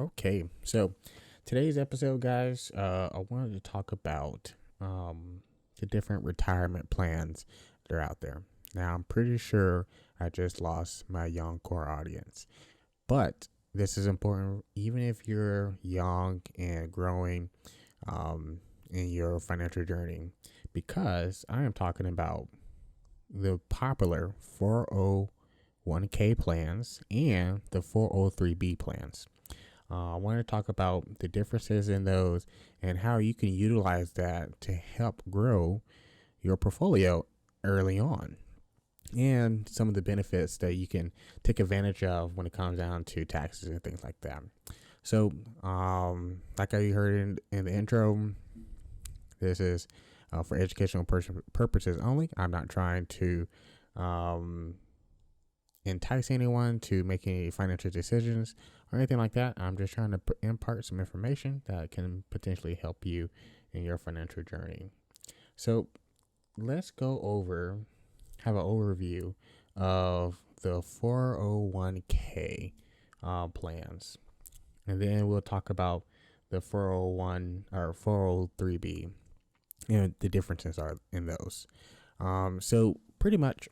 Okay, so today's episode, guys, I wanted to talk about the different retirement plans that are out there. Now, I'm pretty sure I just lost my young core audience, but this is important even if you're young and growing in your financial journey, because I am talking about the popular 401k plans and the 403b plans. I want to talk about the differences in those and how you can utilize that to help grow your portfolio early on, and some of the benefits that you can take advantage of when it comes down to taxes and things like that. So, like I heard in the intro, this is for educational purposes only. I'm not trying to entice anyone to make any financial decisions or anything like that. I'm just trying to impart some information that can potentially help you in your financial journey. So let's have an overview of the 401k plans. And then we'll talk about the 401 or 403b and the differences are in those. So pretty much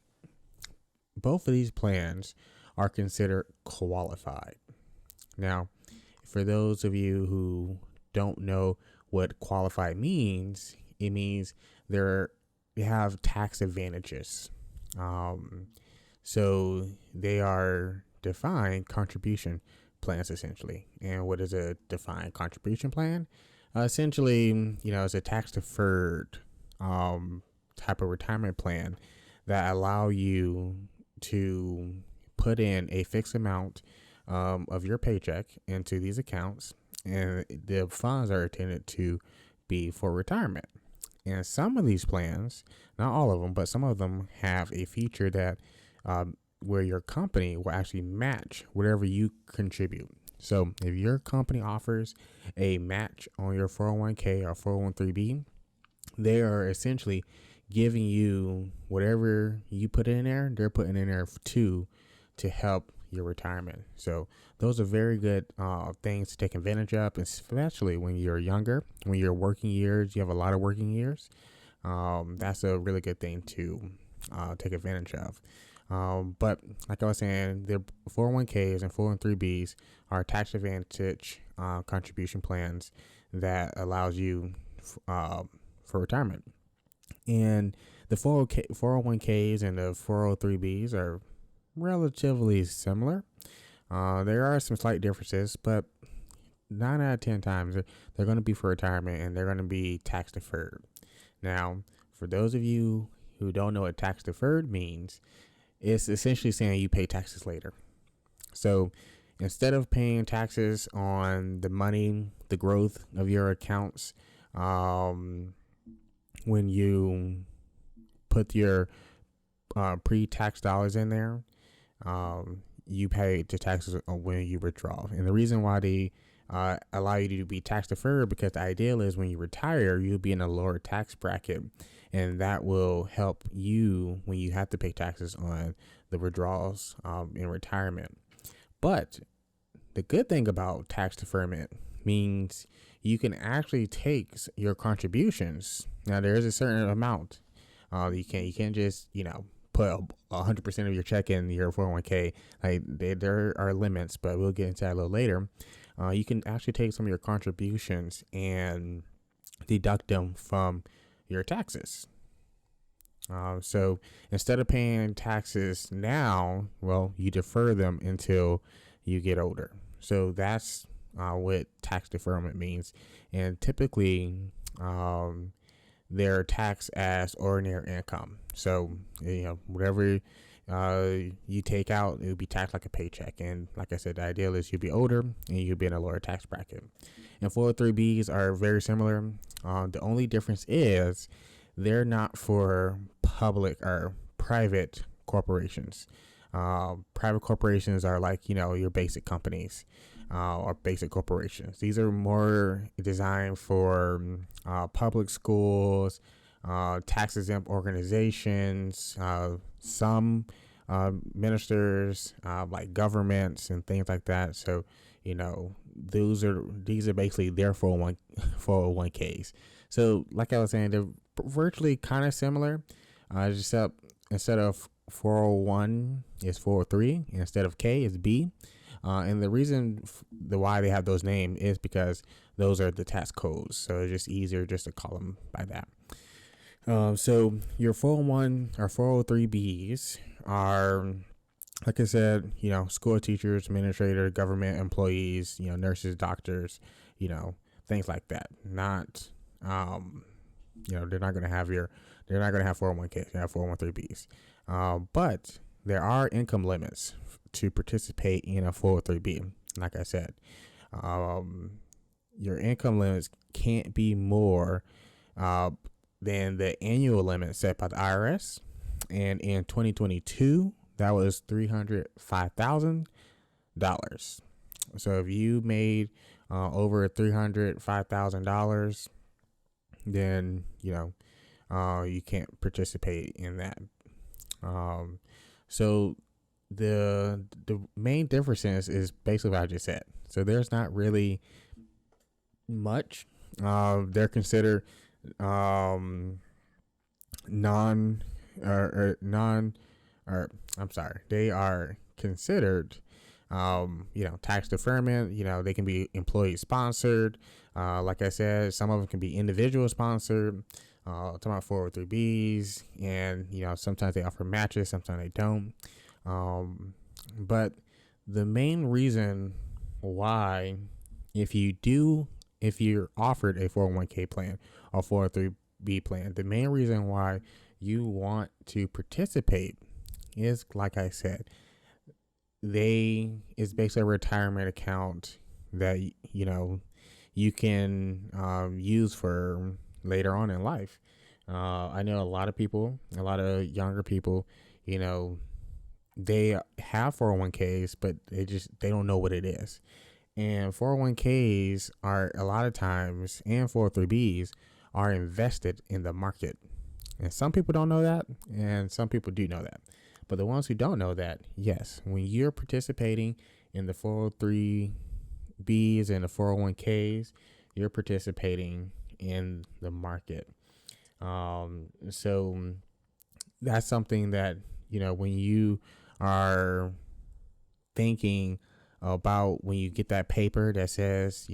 both of these plans are considered qualified. Now, for those of you who don't know what qualified means, it means they have tax advantages. So they are defined contribution plans essentially. And what is a defined contribution plan? Essentially, it's a tax deferred type of retirement plan that allow you to put in a fixed amount of your paycheck into these accounts, and the funds are intended to be for retirement. And some of these plans, not all of them, but some of them have a feature that where your company will actually match whatever you contribute. So if your company offers a match on your 401k or 403b, they are essentially giving you whatever you put in there, they're putting in there to help your retirement. So those are very good things to take advantage of, especially when you're younger, when you're working years, you have a lot of working years. That's a really good thing to take advantage of. But like I was saying, the 401ks and 403bs are tax advantage contribution plans that allows you for retirement. And the 401ks and the 403bs are relatively similar. There are some slight differences, but 9 out of 10 times they're going to be for retirement and they're going to be tax deferred. Now, for those of you who don't know what tax deferred means, it's essentially saying you pay taxes later. So instead of paying taxes on the money, the growth of your accounts, when you put your pre-tax dollars in there, you pay the taxes when you withdraw. And the reason why they allow you to be tax deferred, because the ideal is when you retire, you'll be in a lower tax bracket, and that will help you when you have to pay taxes on the withdrawals in retirement. But the good thing about tax deferment means you can actually take your contributions. Now there is a certain amount. You can't just put 100% of your check in your 401k. There are limits, but we'll get into that a little later. You can actually take some of your contributions and deduct them from your taxes. So instead of paying taxes now, you defer them until you get older. So that's what tax deferment means. And typically, they're taxed as ordinary income. So, whatever you take out, it will be taxed like a paycheck. And like I said, the ideal is you'll be older and you'll be in a lower tax bracket. And 403bs are very similar. The only difference is they're not for public or private corporations. Private corporations are like, your basic companies or basic corporations. These are more designed for public schools, tax exempt organizations, some ministers, like governments and things like that. So, these are basically their 401ks. So like I was saying, they're virtually kind of similar. Just up instead of 401 is 403, instead of K is B. And the reason why they have those names is because those are the tax codes. So it's just easier just to call them by that. So your 401 or 403Bs are, like I said, school teachers, administrator, government employees, nurses, doctors, things like that. Not, they're not going to have 401ks, they have 403Bs. But there are income limits to participate in a 403B. Like I said, your income limits can't be more than the annual limit set by the IRS. And in 2022, that was $305,000. So if you made over $305,000, then you can't participate in that. So the main difference is basically what I just said. So there's not really much. They're considered they are considered tax deferment. They can be employee sponsored. Like I said, some of them can be individual sponsored. Talking about 403Bs, and sometimes they offer matches, sometimes they don't. But the main reason why, if you're offered a 401k plan or 403B plan, the main reason why you want to participate is, like I said, it's basically a retirement account that you can use for later on in life. I know a lot of younger people, they have 401ks, but they don't know what it is. And 401ks are a lot of times, and 403Bs are invested in the market. And some people don't know that, and some people do know that. But the ones who don't know that, yes, when you're participating in the 403Bs and the 401ks, you're participating in the market. So that's something that, when you are thinking about, when you get that paper that says,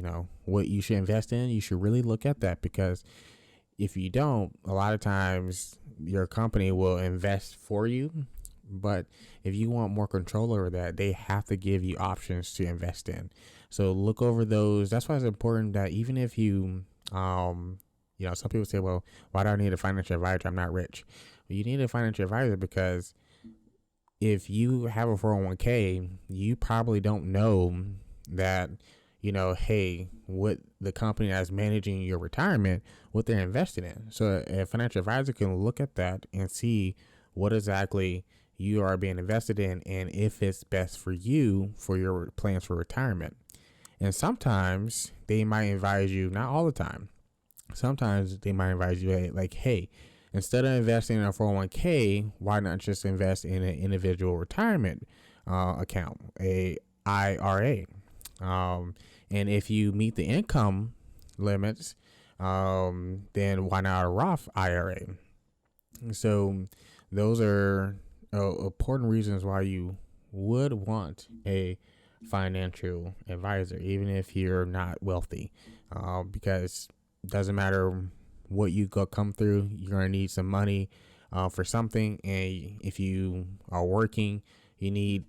what you should invest in, you should really look at that, because if you don't, a lot of times your company will invest for you. But if you want more control over that, they have to give you options to invest in. So look over those. That's why it's important that even if you, some people say, well, why do I need a financial advisor? I'm not rich. Well, you need a financial advisor because if you have a 401k, you probably don't know that, hey, what the company that's managing your retirement, what they're investing in. So a financial advisor can look at that and see what exactly you are being invested in, and if it's best for you for your plans for retirement. And sometimes they might advise you, not all the time, sometimes they might advise you like, hey, instead of investing in a 401k, why not just invest in an individual retirement account, a IRA? And if you meet the income limits, then why not a Roth IRA? So those are important reasons why you would want a financial advisor, even if you're not wealthy, because it doesn't matter what you come through, you're going to need some money for something. And if you are working, you need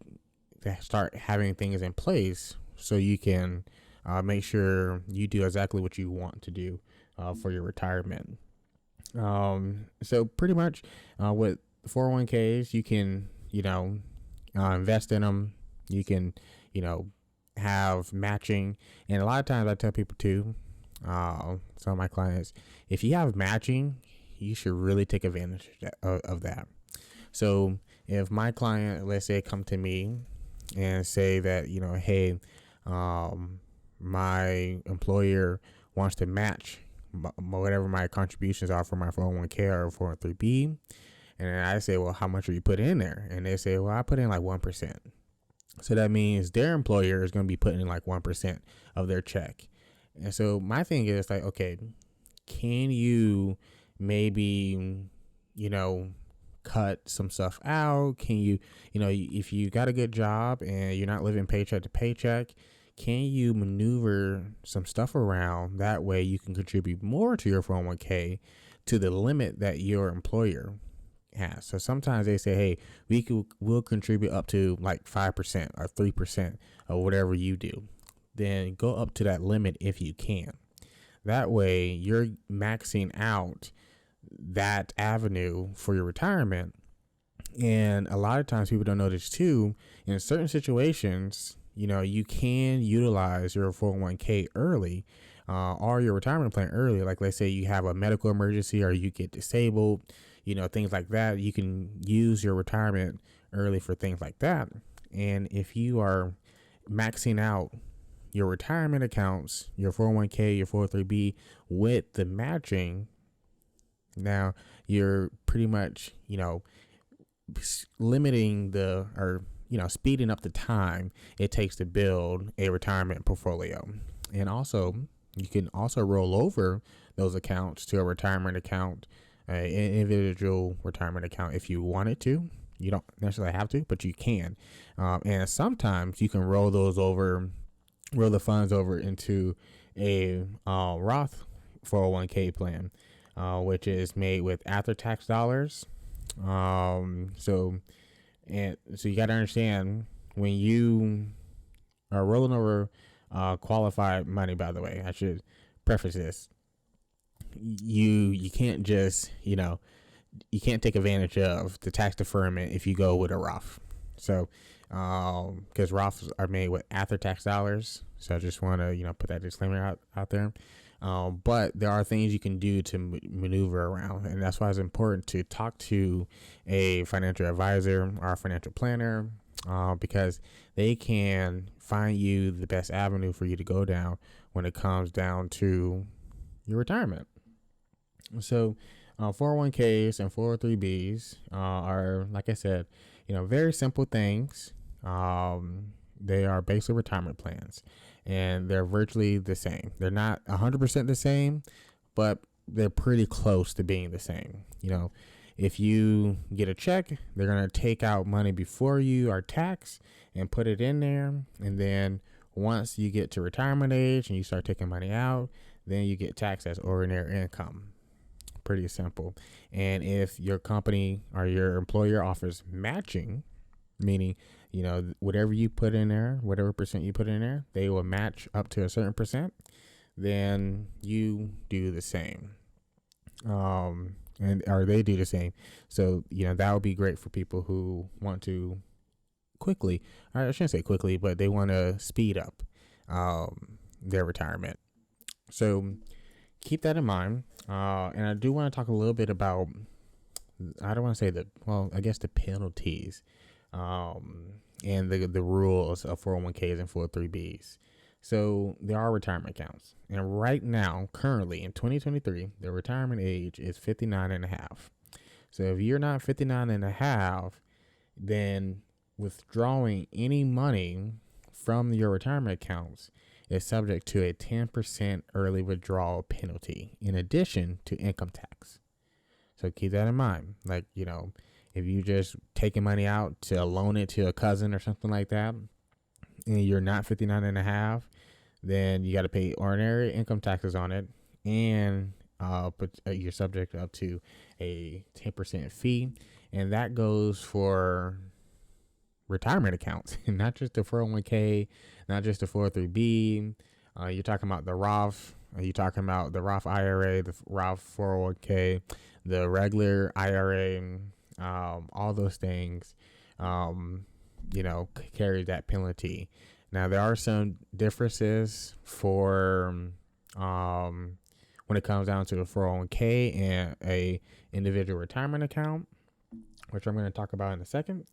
to start having things in place so you can make sure you do exactly what you want to do for your retirement. So pretty much with 401ks, you can, invest in them. You can, have matching. And a lot of times I tell people too, some of my clients, if you have matching, you should really take advantage of that. So if my client, let's say, come to me and say that, hey, my employer wants to match whatever my contributions are for my 401k or 403b. And I say, well, how much are you put in there? And they say, well, I put in like 1%. So that means their employer is going to be putting in like 1% of their check. And so my thing is like, okay, can you maybe, you know, cut some stuff out? Can you, if you got a good job and you're not living paycheck to paycheck, can you maneuver some stuff around? That way you can contribute more to your 401k to the limit that your employer has. So sometimes they say, hey, we'll contribute up to like 5% or 3% or whatever you do. Then go up to that limit if you can. That way you're maxing out that avenue for your retirement. And a lot of times people don't know this too. In certain situations, you can utilize your 401k early or your retirement plan early. Like let's say you have a medical emergency or you get disabled, things like that. You can use your retirement early for things like that. And if you are maxing out your retirement accounts, your 401k, your 403b with the matching, now you're pretty much, limiting speeding up the time it takes to build a retirement portfolio. And also, you can also roll over those accounts to a retirement account, an individual retirement account if you wanted to. You don't necessarily have to, but you can. And sometimes you can roll the funds over into a Roth 401k plan, which is made with after-tax dollars. So you got to understand when you are rolling over qualified money. By the way, I should preface this: you can't just you can't take advantage of the tax deferment if you go with a Roth. So because Roths are made with after-tax dollars. So I just want to put that disclaimer out there. But there are things you can do to maneuver around, and that's why it's important to talk to a financial advisor or a financial planner, because they can find you the best avenue for you to go down when it comes down to your retirement. So 401ks and 403bs are, like I said, very simple things. They are basically retirement plans, and they're virtually the same. They're not 100% the same, but they're pretty close to being the same. If you get a check, they're going to take out money before you are taxed and put it in there. And then once you get to retirement age and you start taking money out, then you get taxed as ordinary income. Pretty simple. And if your company or your employer offers matching, meaning, whatever you put in there, whatever percent you put in there, they will match up to a certain percent, then you do the same. Or they do the same. So, that would be great for people who want to quickly, or I shouldn't say quickly, but they want to speed up their retirement. So keep that in mind. And I do want to talk a little bit about, I don't want to say the penalties and the rules of 401ks and 403bs. So there are retirement accounts. And right now, currently in 2023, the retirement age is 59 and a half. So if you're not 59 and a half, then withdrawing any money from your retirement accounts is subject to a 10% early withdrawal penalty in addition to income tax. So keep that in mind. Like, if you just taking money out to loan it to a cousin or something like that, and you're not 59 and a half, then you got to pay ordinary income taxes on it, and you're subject up to a 10% fee, and that goes for retirement accounts, not just the 401k, not just the 403b. You're talking about the Roth. You're talking about the Roth IRA, the Roth 401k, the regular IRA. All those things, carry that penalty. Now, there are some differences for when it comes down to a 401k and a individual retirement account, which I'm going to talk about in a second.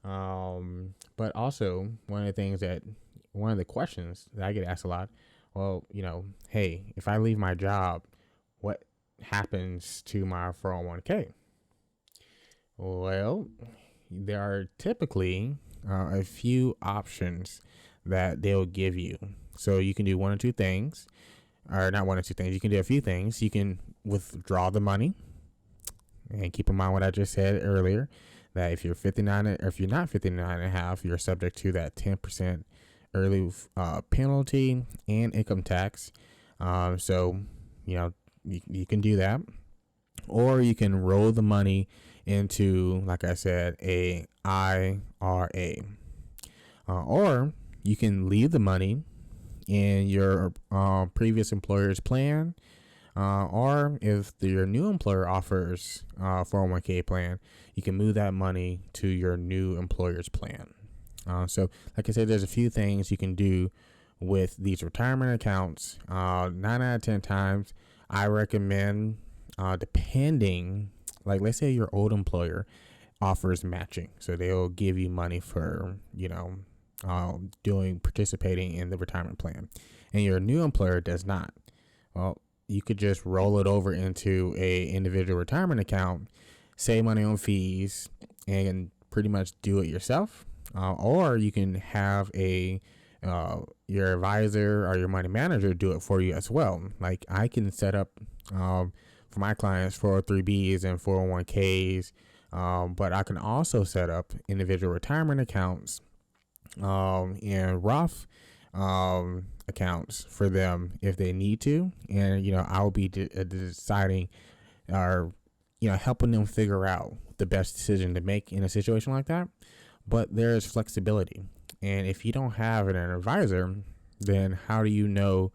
But also one of the questions that I get asked a lot, hey, if I leave my job, what happens to my 401k? Well, there are typically a few options that they'll give you. So you can do one or two things, or not one or two things. You can do a few things. You can withdraw the money, and keep in mind what I just said earlier, that if you're 59 or if you're not 59 and a half, you're subject to that 10% early penalty and income tax. So, you can do that, or you can roll the money into, like I said, a IRA, or you can leave the money in your previous employer's plan, or if your new employer offers 401k plan, you can move that money to your new employer's plan. So like I said, there's a few things you can do with these retirement accounts. 9 out of 10 times, I recommend, depending, like let's say your old employer offers matching. So they'll give you money for, participating in the retirement plan, and your new employer does not. Well, you could just roll it over into a individual retirement account, save money on fees, and pretty much do it yourself. Or you can have your advisor or your money manager do it for you as well. Like I can set up for my clients 403bs and 401ks, but I can also set up individual retirement accounts and Roth accounts for them if they need to. And, I'll be deciding or, helping them figure out the best decision to make in a situation like that. But there's flexibility. And if you don't have an advisor, then how do you know,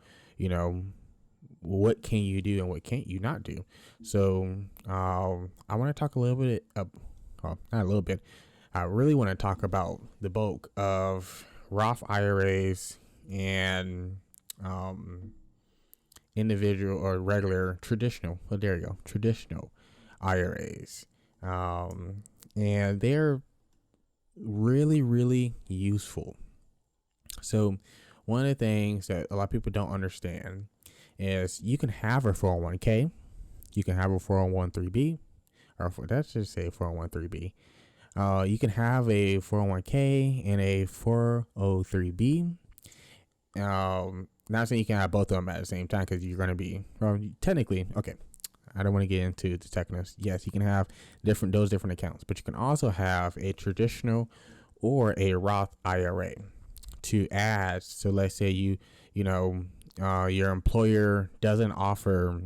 what can you do and what can't you not do? So I want to talk a little bit, not a little bit. I really want to talk about the bulk of Roth IRAs and individual or regular traditional IRAs. And they're really, really useful. So one of the things that a lot of people don't understand is you can have a 401k, you can have a 401(b), or let's just say 401(b). You can have a 401k and a 403b. Not saying you can have both of them at the same time, because you're going to be, technically, okay, I don't want to get into the technicals. Yes, you can have those different accounts, but you can also have a traditional or a Roth IRA to add. So let's say your employer doesn't offer,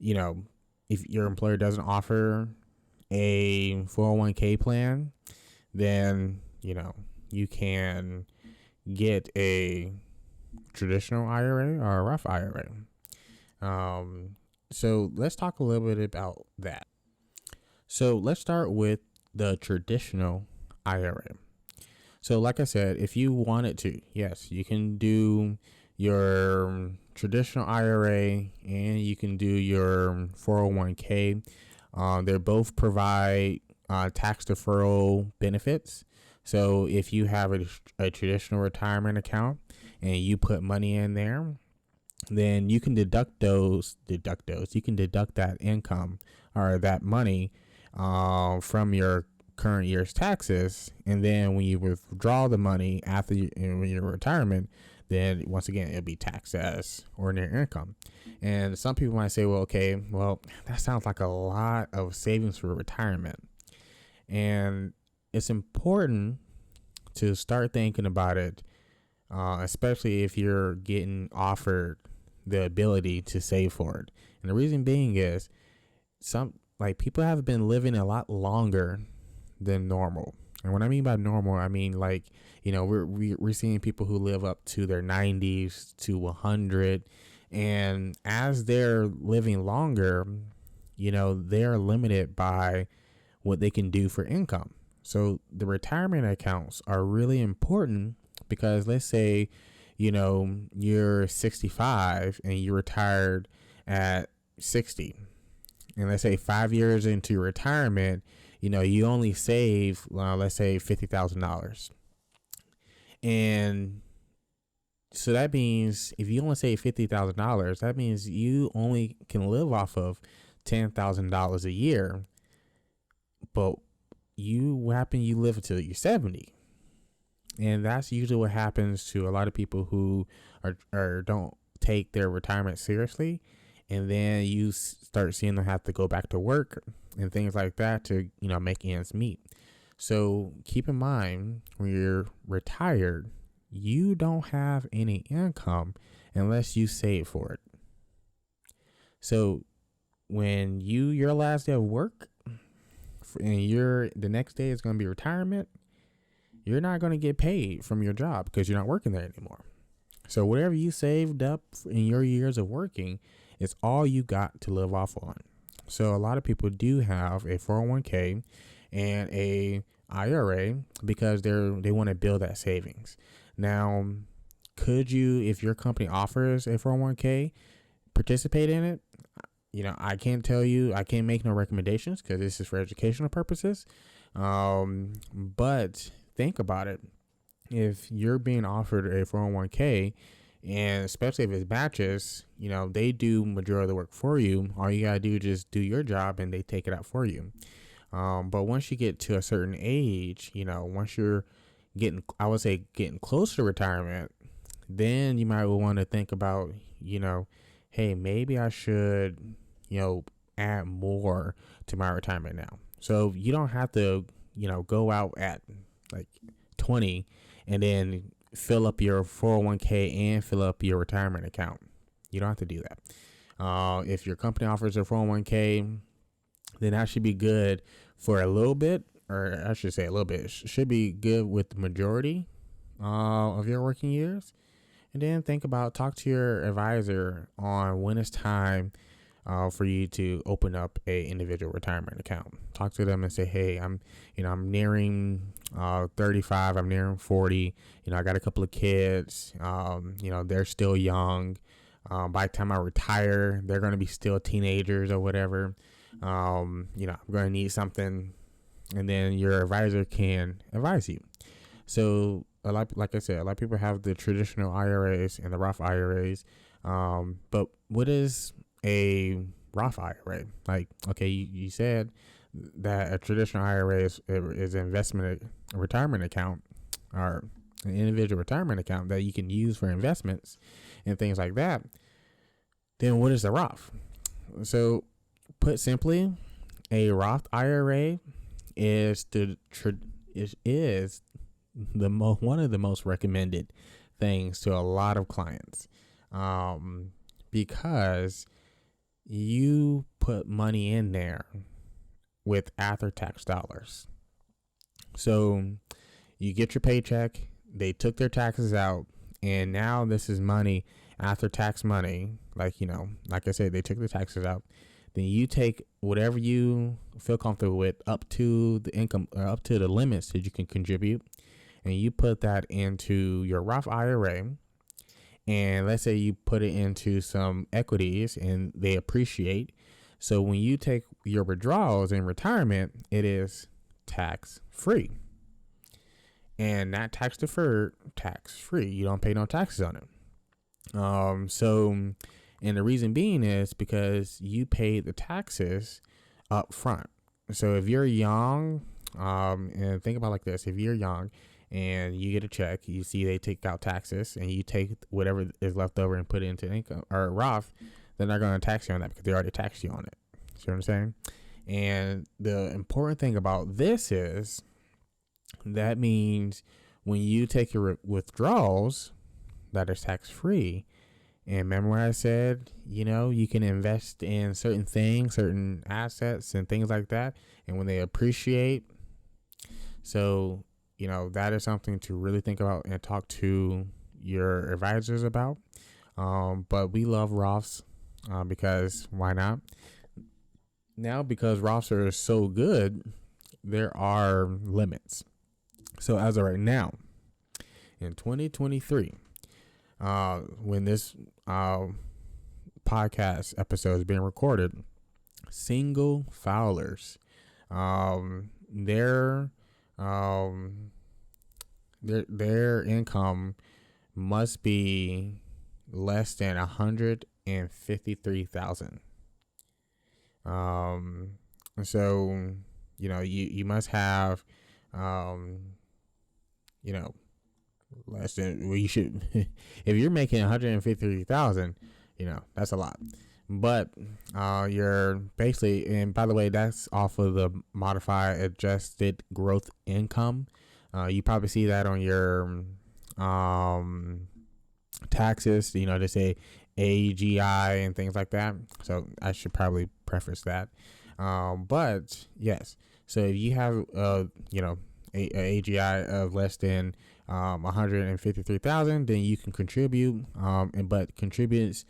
if your employer doesn't offer a 401k plan, then, you can get a traditional IRA or a Roth IRA. So let's talk a little bit about that. So let's start with the traditional IRA. So like I said, if you wanted to, yes, you can do your traditional IRA and you can do your 401k. They both provide tax deferral benefits. So if you have a traditional retirement account and you put money in there, then you can deduct you can deduct that income or that money from your current year's taxes. And then when you withdraw the money after your retirement, then once again, it'll be taxed as ordinary income. And some people might say, that sounds like a lot of savings for retirement. And it's important to start thinking about it, especially if you're getting offered the ability to save for it. And the reason being is people have been living a lot longer than normal. And what I mean by normal, I mean we're seeing people who live up to their 90s to 100, and as they're living longer, they're limited by what they can do for income. So the retirement accounts are really important, because let's say you're 65 and you retired at 60, and let's say 5 years into your retirement, you only save, let's say $50,000. And so that means if you only save $50,000, that means you only can live off of $10,000 a year. But you live until you're 70. And that's usually what happens to a lot of people who are don't take their retirement seriously. And then you start seeing them have to go back to work and things like that to, make ends meet. So keep in mind, when you're retired, you don't have any income unless you save for it. So when your last day of work and the next day is going to be retirement, you're not going to get paid from your job because you're not working there anymore. So whatever you saved up in your years of working is all you got to live off on. So a lot of people do have a 401k and a IRA because they want to build that savings. Now, could you, if your company offers a 401k, participate in it? I can't tell you, I can't make no recommendations because this is for educational purposes. But think about it. If you're being offered a 401k, and especially if it's batches, they do majority of the work for you. All you gotta do is just do your job and they take it out for you. But once you get to a certain age, once you're getting close to retirement, then you might want to think about, hey, maybe I should, add more to my retirement now. So you don't have to, go out at like 20 and then fill up your 401k and fill up your retirement account. You don't have to do that. If your company offers a 401k, then that should be good for a little bit, or I should say a little bit. Should be good with the majority of your working years. And then talk to your advisor on when it's time for you to open up a individual retirement account. Talk to them and say, hey, I'm nearing 35, I'm nearing 40. I got a couple of kids. They're still young. By the time I retire, they're going to be still teenagers or whatever. I'm going to need something, and then your advisor can advise you. So like I said, a lot of people have the traditional IRAs and the Roth IRAs. But what is a Roth IRA? Like, okay, you said that a traditional IRA is investment, a retirement account, or an individual retirement account that you can use for investments and things like that. Then what is a Roth? So put simply, a Roth IRA is one of the most recommended things to a lot of clients, because you put money in there with after tax dollars. So you get your paycheck, they took their taxes out, and now this is money, after tax money. Like I said, they took the taxes out. Then you take whatever you feel comfortable with up to the income, or up to the limits that you can contribute, and you put that into your Roth IRA. And let's say you put it into some equities and they appreciate. So when you take your withdrawals in retirement, it is tax free. And not tax deferred, tax free. You don't pay no taxes on it. And the reason being is because you pay the taxes up front. So if you're young, and think about it like this, if you're young and you get a check, you see they take out taxes, and you take whatever is left over and put it into income or Roth, they're not going to tax you on that because they already taxed you on it. See what I'm saying? And the important thing about this is that means when you take your withdrawals, that is tax free. And remember what I said, you can invest in certain things, certain assets and things like that. And when they appreciate, so, that is something to really think about and talk to your advisors about. But we love Roths because why not? Now, because Roths are so good, there are limits. So as of right now, in 2023, when this podcast episode is being recorded, single filers, their income must be less than $153,000. So you must have, you know, less than, well, you should, if you're making 153,000, that's a lot. But you're basically, and by the way, that's off of the modified adjusted growth income. You probably see that on your taxes, they say AGI and things like that. So I should probably preface that. But yes, so if you have, a AGI of less than 153,000, then you can contribute. But contributes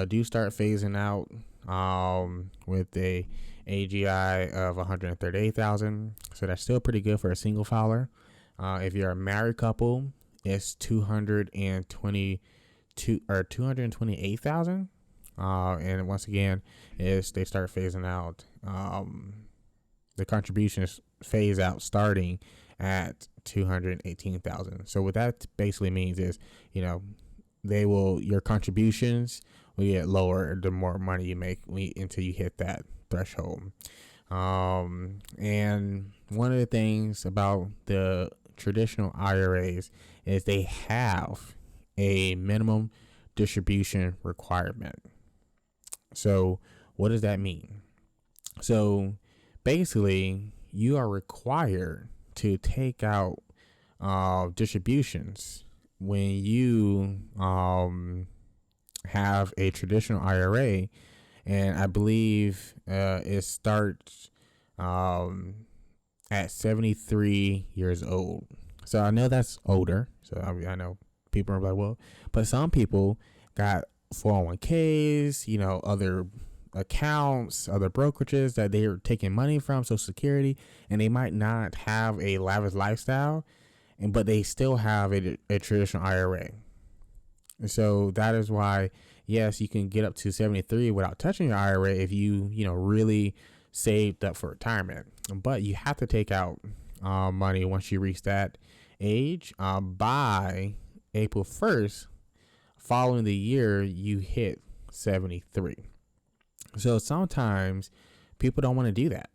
do start phasing out with a AGI of 138,000. So that's still pretty good for a single filer. If you're a married couple, it's 222 or 228,000. And once again, is they start phasing out. The contributions phase out starting at 218,000. So what that basically means is, your contributions will get lower the more money you make until you hit that threshold. And one of the things about the traditional IRAs is they have a minimum distribution requirement. So what does that mean? So basically, you are required to take out distributions when you have a traditional IRA, and I believe it starts at 73 years old. So I know that's older. So I know people are like, well, but some people got 401ks, other accounts, other brokerages that they are taking money from, Social Security, and they might not have a lavish lifestyle, but they still have a traditional IRA. And so that is why, yes, you can get up to 73 without touching your IRA if you, really saved up for retirement. But you have to take out money once you reach that age by April 1st, following the year you hit 73. So sometimes people don't want to do that.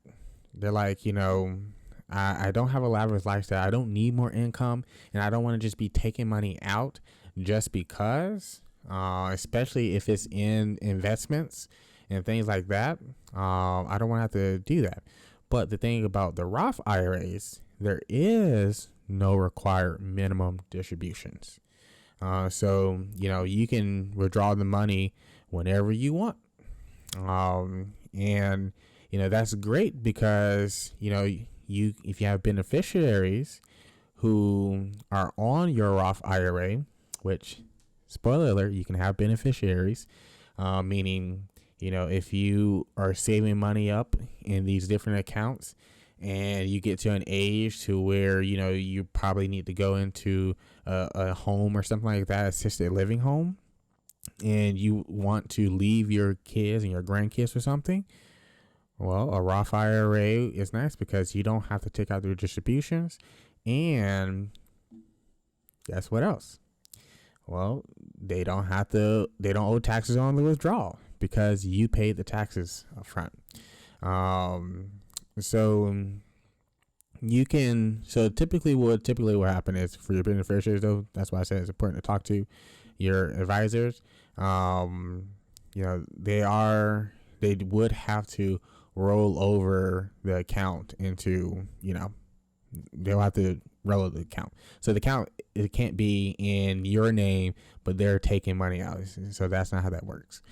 They're like, I don't have a lavish lifestyle. I don't need more income, and I don't want to just be taking money out just because, especially if it's in investments and things like that. I don't want to have to do that. But the thing about the Roth IRAs, there is no required minimum distributions. So, you can withdraw the money whenever you want. And that's great because, if you have beneficiaries who are on your Roth IRA, which, spoiler alert, you can have beneficiaries, meaning, if you are saving money up in these different accounts and you get to an age to where, you probably need to go into a home or something like that, assisted living home, and you want to leave your kids and your grandkids for something, well, a Roth IRA is nice because you don't have to take out their distributions. And guess what else? Well, they don't owe taxes on the withdrawal because you paid the taxes up front. So typically what happen is for your beneficiaries, though, that's why I said it's important to talk to your advisors. They would have to roll over the account into, they'll have to roll over the account. So the account, it can't be in your name, but they're taking money out. So that's not how that works.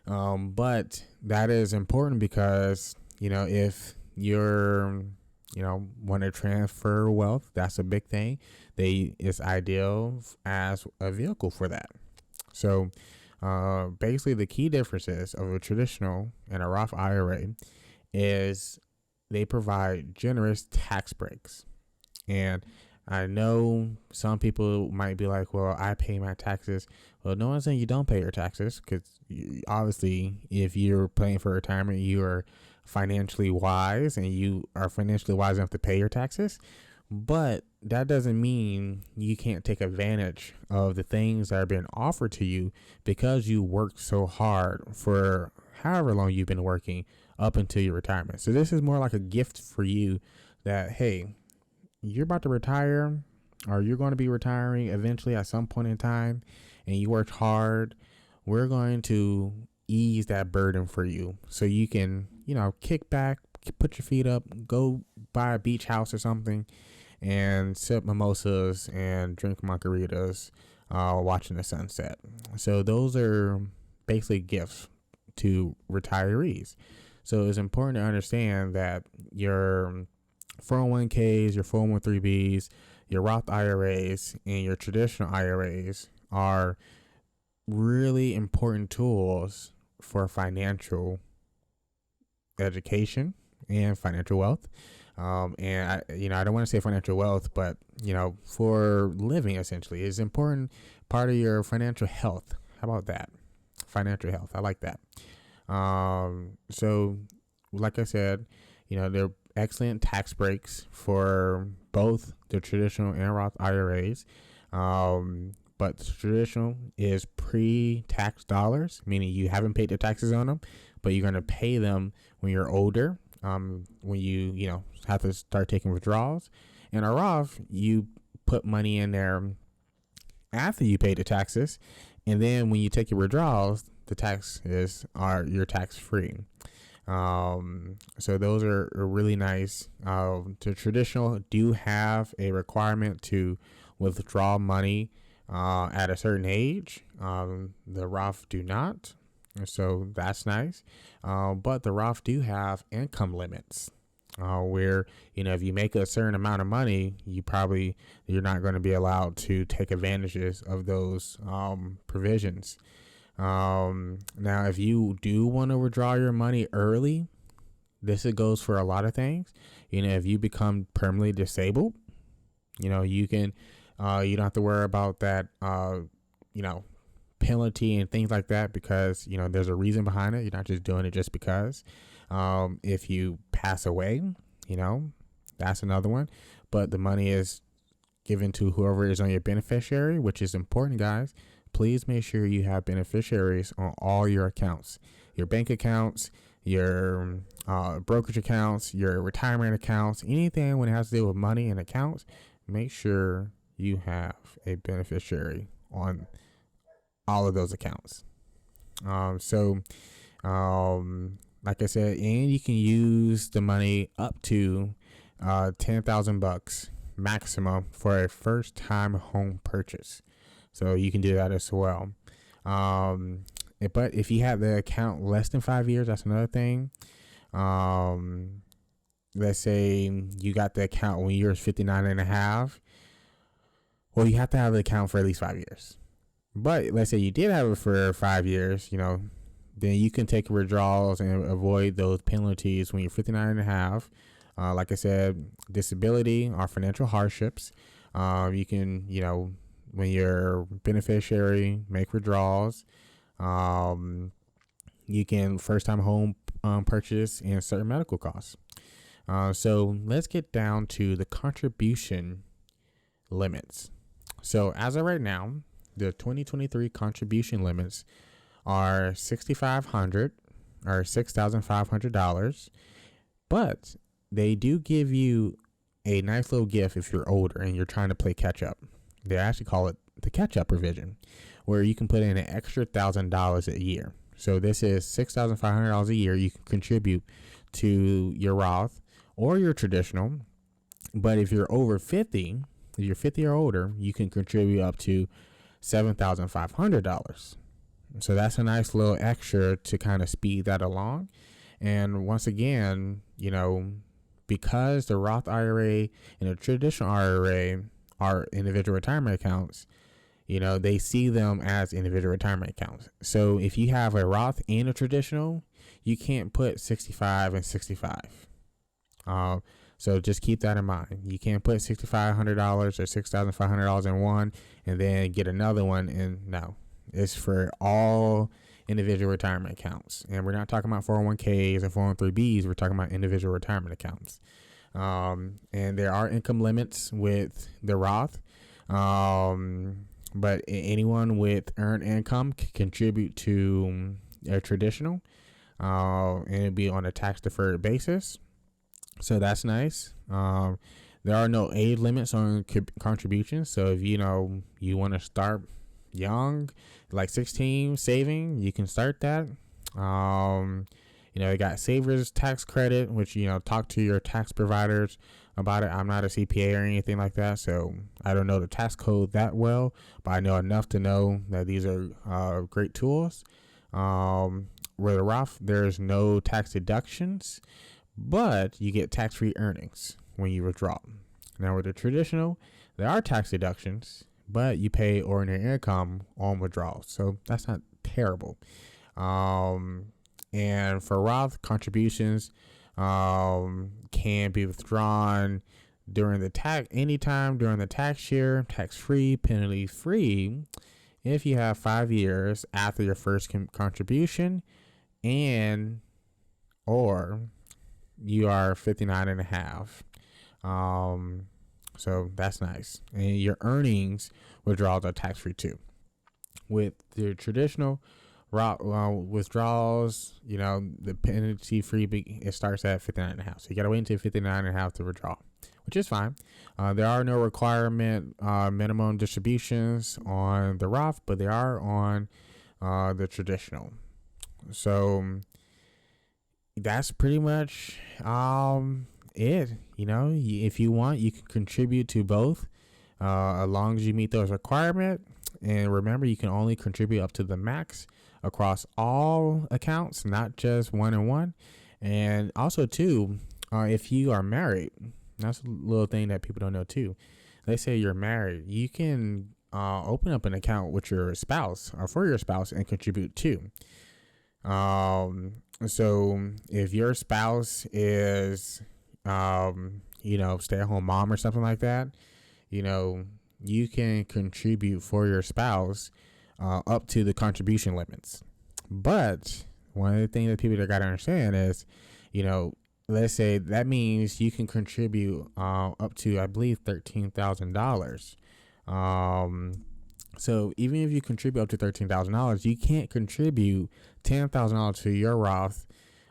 But that is important because, if you're, want to transfer wealth, that's a big thing. It's ideal as a vehicle for that. So basically the key differences of a traditional and a Roth IRA is they provide generous tax breaks. And I know some people might be like, well, I pay my taxes. Well, no one's saying you don't pay your taxes because obviously if you're planning for retirement, you are financially wise and you are financially wise enough to pay your taxes. But that doesn't mean you can't take advantage of the things that are being offered to you because you worked so hard for however long you've been working up until your retirement. So this is more like a gift for you that, hey, you're about to retire, or you're going to be retiring eventually at some point in time, and you worked hard. We're going to ease that burden for you so you can, kick back, put your feet up, go buy a beach house or something, and sip mimosas and drink margaritas watching the sunset. So those are basically gifts to retirees. So it's important to understand that your 401ks, your 401(k)s, your Roth IRAs, and your traditional IRAs are really important tools for financial education and financial wealth. And I don't want to say financial wealth, but for living essentially is important part of your financial health. How about that? Financial health. I like that. So like I said, they're excellent tax breaks for both the traditional and Roth IRAs. But the traditional is pre-tax dollars, meaning you haven't paid the taxes on them, but you're going to pay them when you're older. When you have to start taking withdrawals. And a Roth, you put money in there after you pay the taxes, and then when you take your withdrawals, the you're tax free. So those are really nice. The traditional do have a requirement to withdraw money at a certain age. The Roth do not. So that's nice. But the Roth do have income limits where, if you make a certain amount of money, you're not going to be allowed to take advantages of those provisions. Now, if you do want to withdraw your money early, goes for a lot of things. If you become permanently disabled, you can, you don't have to worry about that, penalty and things like that, because there's a reason behind it. You're not just doing it just because. If you pass away, that's another one, but the money is given to whoever is on your beneficiary, which is important, guys. Please make sure you have beneficiaries on all your accounts, your bank accounts, your brokerage accounts, your retirement accounts, anything when it has to do with money and accounts. Make sure you have a beneficiary on all of those accounts. Like I said, and you can use the money up to $10,000 maximum for a first time home purchase. So you can do that as well. But if you have the account less than 5 years, that's another thing. Let's say you got the account when you're 59 and a half. Well, you have to have the account for at least 5 years. But let's say you did have it for 5 years, then you can take withdrawals and avoid those penalties when you're 59 and a half. Like I said, disability or financial hardships. You can, when you're beneficiary, make withdrawals. You can first time home purchase and certain medical costs. So let's get down to the contribution limits. So as of right now, the 2023 contribution limits are $6,500 or $6,500, but they do give you a nice little gift if you're older and you're trying to play catch up. They actually call it the catch up provision, where you can put in an extra $1,000 a year. So this is $6,500 a year you can contribute to your Roth or your traditional. But if you're over 50, if you're 50 or older, you can contribute up to $7,500. So that's a nice little extra to kind of speed that along. And once again, because the Roth IRA and the traditional IRA are individual retirement accounts, they see them as individual retirement accounts. So if you have a Roth and a traditional, you can't put 65 and 65. So just keep that in mind. You can't put $6,500 or $6,500 in one and then get another one. And no, it's for all individual retirement accounts. And we're not talking about 401ks and 403bs. We're talking about individual retirement accounts. And there are income limits with the Roth. But anyone with earned income can contribute to a traditional. and it'll be on a tax deferred basis. So that's nice. There are no age limits on contributions. So if you want to start young, like 16, saving, you can start that. You got savers tax credit, which talk to your tax providers about it. I'm not a CPA or anything like that, so I don't know the tax code that well, but I know enough to know that these are great tools. With a Roth, there's no tax deductions, but you get tax-free earnings when you withdraw. Now with the traditional, there are tax deductions, but you pay ordinary income on withdrawals, so that's not terrible. And for Roth, contributions can be withdrawn anytime during the tax year, tax-free, penalty-free, if you have 5 years after your first contribution or you are 59 and a half. So that's nice. And your earnings withdrawals are tax-free too. With the traditional withdrawals, the penalty free, it starts at 59 and a half. So you got to wait until 59 and a half to withdraw, which is fine. There are no minimum distributions on the Roth, but they are on the traditional. So that's pretty much it. If you want, you can contribute to both as long as you meet those requirements. And remember, you can only contribute up to the max across all accounts, not just one and one. And also too, if you are married, that's a little thing that people don't know too. Let's say you're married, you can open up an account with your spouse or for your spouse and contribute too. So if your spouse is, stay-at-home mom or something like that, you can contribute for your spouse up to the contribution limits. But one of the things that people got to understand is, let's say that means you can contribute up to, I believe, $13,000. So even if you contribute up to $13,000, you can't contribute $10,000 to your Roth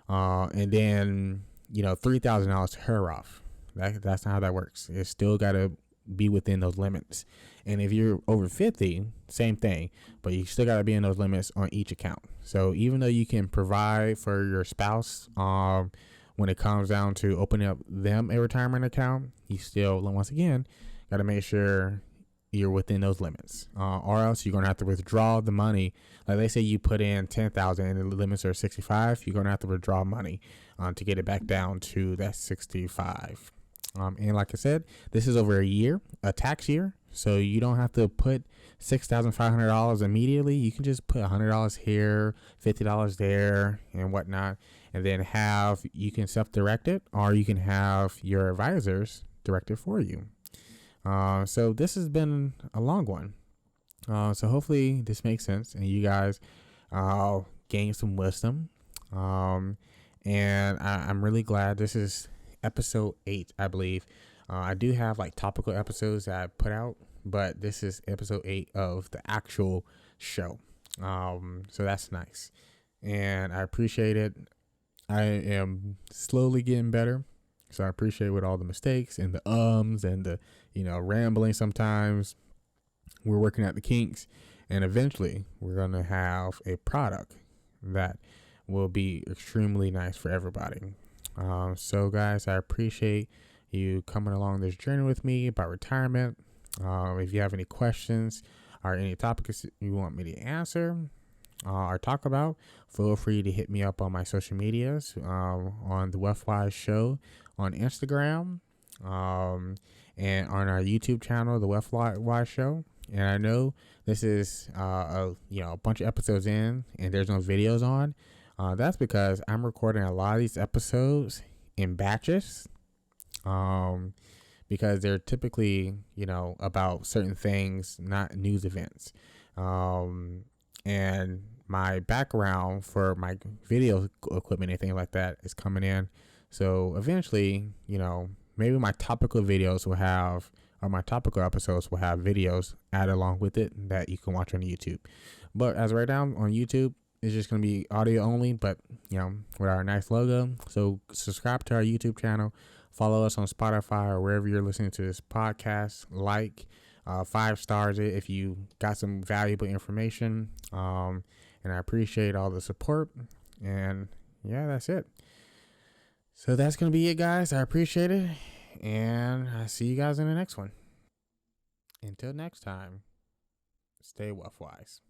and then, $3,000 to her Roth. That's not how that works. It's still got to be within those limits. And if you're over 50, same thing, but you still got to be in those limits on each account. So even though you can provide for your spouse when it comes down to opening up them a retirement account, you still, once again, got to make sure you're within those limits, or else you're going to have to withdraw the money. Like they say you put in 10,000 and the limits are 65, you're going to have to withdraw money to get it back down to that 65. And like I said, this is over a tax year. So you don't have to put $6,500 immediately. You can just put $100 here, $50 there, and whatnot. And then you can self-direct it, or you can have your advisors direct it for you. So this has been a long one. So hopefully this makes sense and you guys gain some wisdom. And I'm really glad this is episode 8, I believe. I do have like topical episodes that I put out, but this is episode 8 of the actual show. So that's nice. And I appreciate it. I am slowly getting better. So I appreciate with all the mistakes and the and the, rambling sometimes. We're working at the kinks, and eventually we're going to have a product that will be extremely nice for everybody. So guys, I appreciate you coming along this journey with me about retirement. If you have any questions or any topics you want me to answer or talk about, feel free to hit me up on my social medias, on the WealthWise Show on Instagram, and on our YouTube channel, the WealthWise Show. And I know this is a bunch of episodes in, and there's no videos on. That's because I'm recording a lot of these episodes in batches, because they're typically, about certain things, not news events. And my background for my video equipment, anything like that, is coming in. So eventually, maybe my topical videos will have, or my topical episodes will have videos added along with it that you can watch on YouTube. But as of right now on YouTube, It's just going to be audio only, but with our nice logo. So subscribe to our YouTube channel, follow us on Spotify or wherever you're listening to this podcast. Like, 5 stars it if you got some valuable information. And I appreciate all the support. And yeah, that's it. So that's going to be it, guys. I appreciate it. And I see you guys in the next one. Until next time, stay WealthWise.